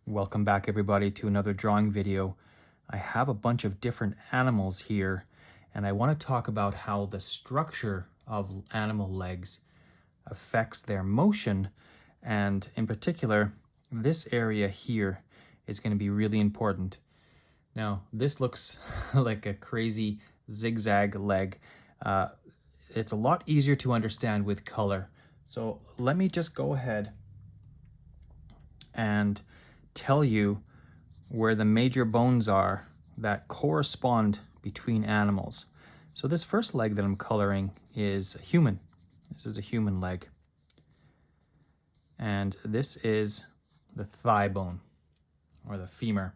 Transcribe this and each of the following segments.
Welcome back everybody to another drawing video. I have a bunch of different animals here and I want to talk about how the structure of animal legs affects their motion, and in particular this area here is going to be really important. Now this looks like a crazy zigzag leg. It's a lot easier to understand with color. So let me just go ahead and tell you where the major bones are that correspond between animals. So this first leg that I'm coloring is a human. This is a human leg. And this is the thigh bone, or the femur.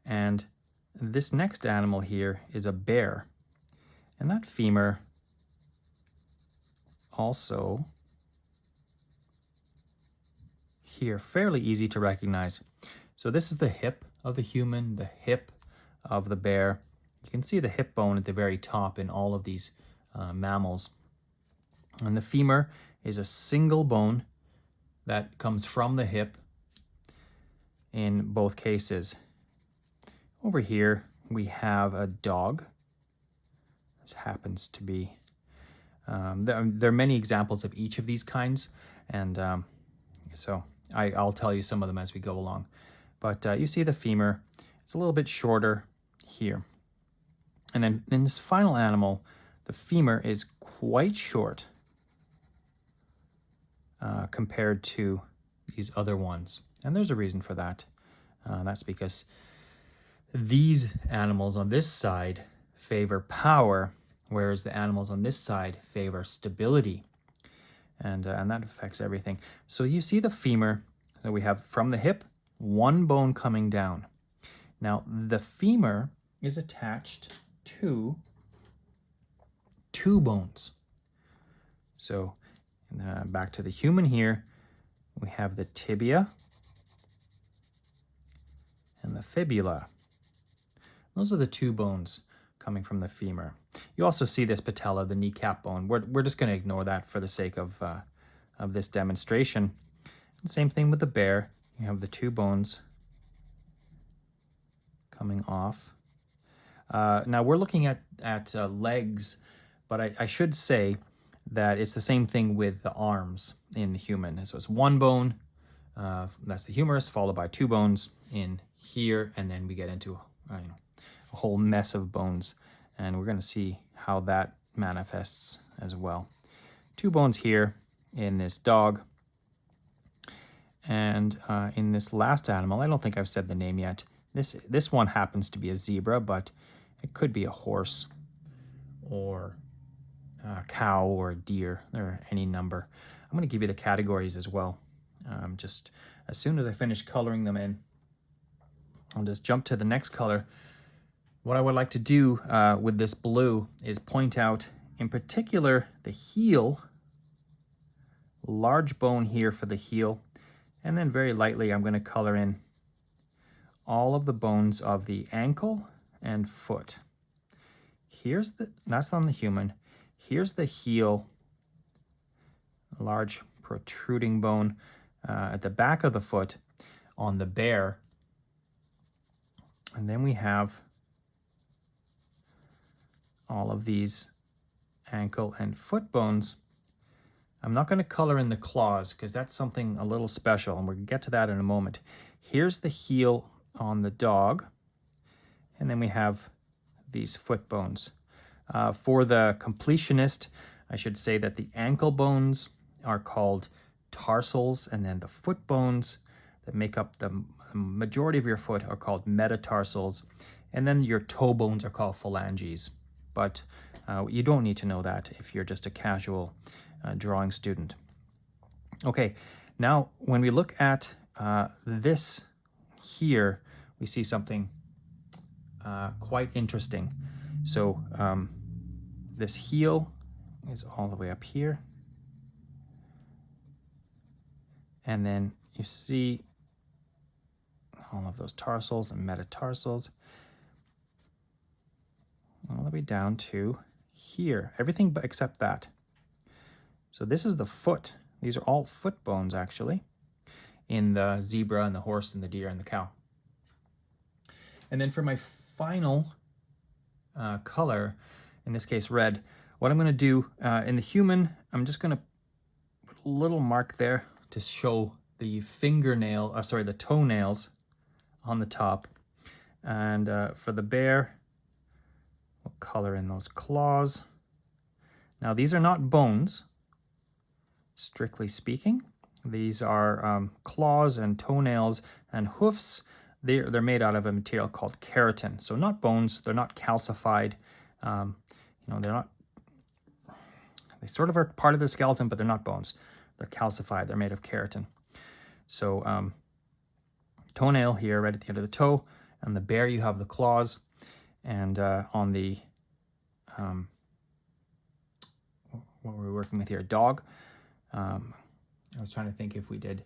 And this next animal here is a bear. And that femur also here, fairly easy to recognize. So this is the hip of the human, the hip of the bear. You can see the hip bone at the very top in all of these mammals. And the femur is a single bone that comes from the hip in both cases. Over here we have a dog. This happens to be, there are many examples of each of these kinds, and so I'll tell you some of them as we go along. But you see the femur, it's a little bit shorter here. And then in this final animal, the femur is quite short compared to these other ones. And there's a reason for that. That's because these animals on this side favor power, whereas the animals on this side favor stability. And that affects everything. So you see the femur, so we have from the hip, one bone coming down. Now the femur is attached to two bones. So back to the human here, we have the tibia and the fibula. Those are the two bones coming from the femur. You also see this patella, the kneecap bone. We're just going to ignore that for the sake of this demonstration. And same thing with the bear. You have the two bones coming off. Now we're looking at legs, but I should say that it's the same thing with the arms in the human. So it's one bone, that's the humerus, followed by two bones in here, and then we get into a whole mess of bones. And we're going to see how that manifests as well. Two bones here in this dog. And in this last animal, I don't think I've said the name yet. This one happens to be a zebra, but it could be a horse or a cow or a deer. There are any number. I'm going to give you the categories as well. Just as soon as I finish coloring them in, I'll just jump to the next color. What I would like to do with this blue is point out, in particular, the heel, large bone here for the heel, and then very lightly I'm going to color in all of the bones of the ankle and foot. That's on the human. Here's the heel, large protruding bone at the back of the foot on the bear. And then we have all of these ankle and foot bones. I'm not going to color in the claws because that's something a little special, and we'll get to that in a moment. Here's the heel on the dog, and then we have these foot bones. For the completionist, I should say that the ankle bones are called tarsals, and then the foot bones that make up the majority of your foot are called metatarsals, and then your toe bones are called phalanges. But you don't need to know that if you're just a casual drawing student. Okay, now when we look at this here, we see something quite interesting. So this heel is all the way up here. And then you see all of those tarsals and metatarsals all the way down to here. Everything except that. So this is the foot. These are all foot bones, actually. in the zebra and the horse and the deer and the cow. And then for my final color, in this case red, what I'm going to do in the human, I'm just going to put a little mark there to show the the toenails on the top. And for the bear, we'll color in those claws. Now these are not bones, strictly speaking. These are claws and toenails and hoofs. They're made out of a material called keratin. So not bones, they're not calcified. They're not, they sort of are part of the skeleton, but they're not bones. They're calcified, they're made of keratin. So toenail here, right at the end of the toe, and the bear you have the claws, and on the, what were we working with here, dog. I was trying to think if we did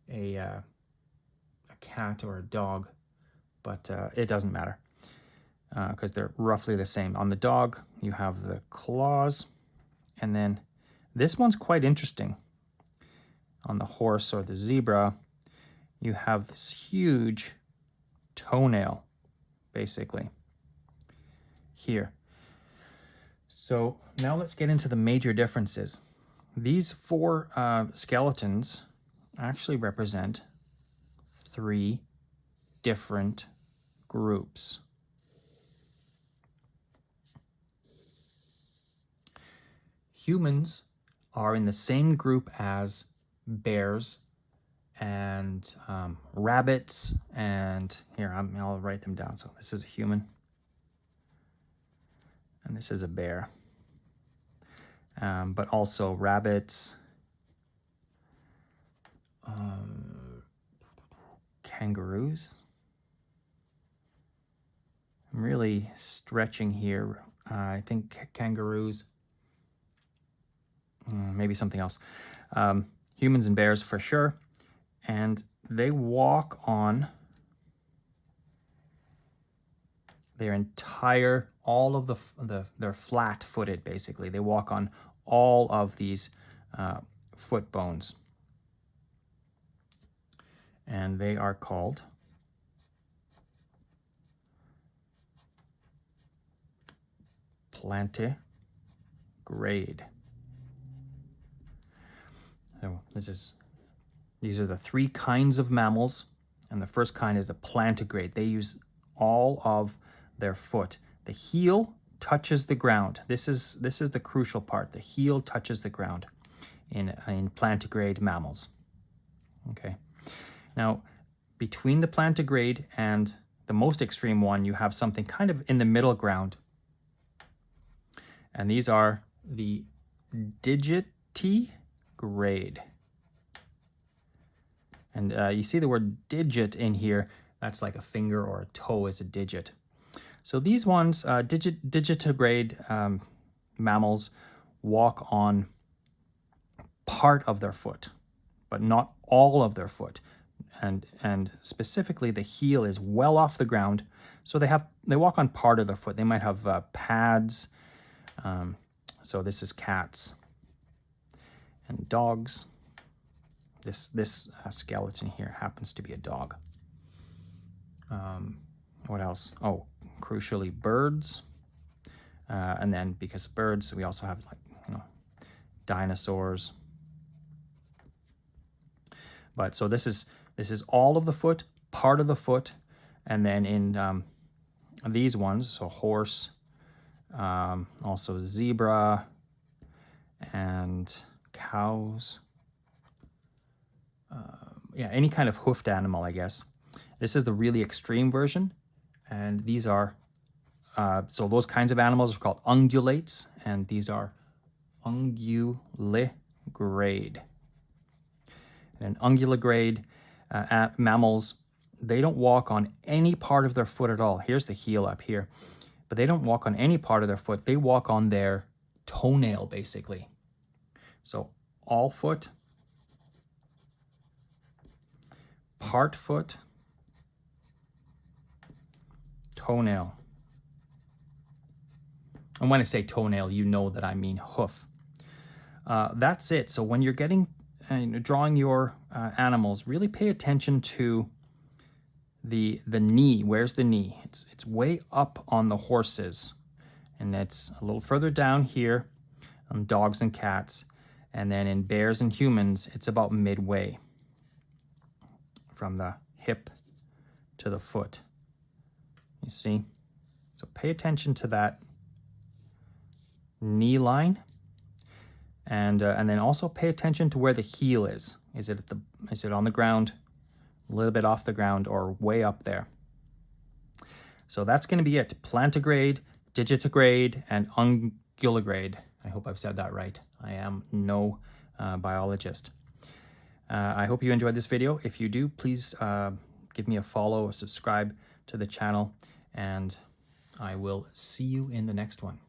a cat or a dog, but it doesn't matter because they're roughly the same. On the dog, you have the claws, and then this one's quite interesting. On the horse or the zebra, you have this huge toenail, basically, here. So now let's get into the major differences. These four skeletons actually represent 3 different groups. Humans are in the same group as bears and rabbits, and here I'll write them down. So this is a human, and this is a bear, but also rabbits, kangaroos. I'm really stretching here. I think kangaroos, maybe something else. Humans and bears for sure. And they walk on their entire, all of they're flat-footed, basically. They walk on all of these foot bones. And they are called Plantigrade. So these are the 3 kinds of mammals, and the first kind is the plantigrade. They use all of their foot. The heel touches the ground. This is the crucial part. The heel touches the ground in plantigrade mammals. Okay. Now, between the plantigrade and the most extreme one, you have something kind of in the middle ground. And these are the Digitigrade. And you see the word digit in here. That's like a finger or a toe is a digit. So these ones, Digitigrade mammals, walk on part of their foot, but not all of their foot. And specifically, the heel is well off the ground, so they walk on part of their foot. They might have pads. So this is cats and dogs. This skeleton here happens to be a dog. What else? Oh, crucially, birds. And then because of birds, we also have dinosaurs. But so this is all of the foot, part of the foot, and then in these ones, so horse, also zebra, and cows. Any kind of hoofed animal, I guess. This is the really extreme version, and these are, so those kinds of animals are called ungulates, and these are Unguligrade. And Unguligrade mammals, they don't walk on any part of their foot at all. Here's the heel up here, but they don't walk on any part of their foot. They walk on their toenail, basically. So all foot, part foot, toenail. And when I say toenail, you know that I mean hoof. That's it. So when you're getting drawing your animals, really pay attention to the knee. Where's the knee? It's way up on the horses, and it's a little further down here on dogs and cats, and then in bears and humans, it's about midway from the hip to the foot. You see? So pay attention to that knee line, and then also pay attention to where the heel is. Is it on the ground, a little bit off the ground, or way up there? So that's going to be it. Plantigrade, Digitigrade, and Unguligrade. I hope I've said that right. I am no biologist. I hope you enjoyed this video. If you do, please give me a follow or subscribe to the channel, and I will see you in the next one.